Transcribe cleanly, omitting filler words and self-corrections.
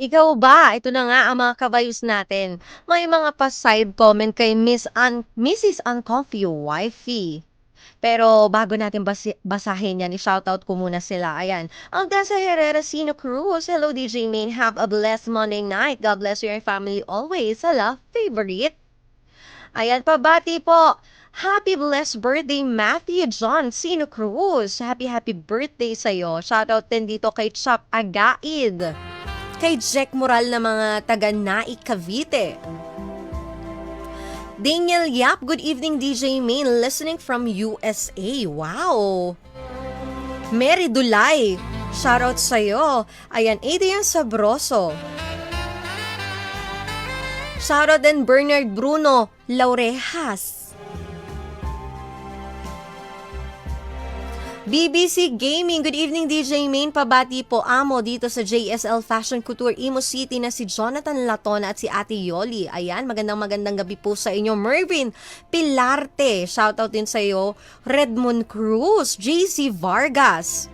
Ikaw ba? Ito na nga ang mga kabayus natin. May mga pa-side comment kay Mrs. Uncoffee Wifey. Pero bago natin basahin yan, i-shoutout ko muna sila. Ayan. Ang Dasa Herrera Sino Cruz. Hello, DJ Main. Have a blessed Monday night. God bless you and your family always. Hala, favorite. Ayan, pabati po. Happy blessed birthday, Matthew John Sino Cruz. Happy birthday sa'yo. Shoutout din dito kay Chap Agaid. Kay Jack Moral na mga taga Nai, Cavite. Daniel Yap, good evening DJ Main, listening from USA. Wow! Mary Dulay, shoutout sa'yo. Ayan, Adrian Sabroso. Shoutout din Bernard Bruno Laurejas. BBC Gaming, good evening DJ Main, pabati po amo dito sa JSL Fashion Couture Imo City na si Jonathan Latona at si Ate Yoli. Ayan, magandang gabi po sa inyo. Mervin Pilarte, shoutout din sa iyo. Redmond Cruz, JC Vargas.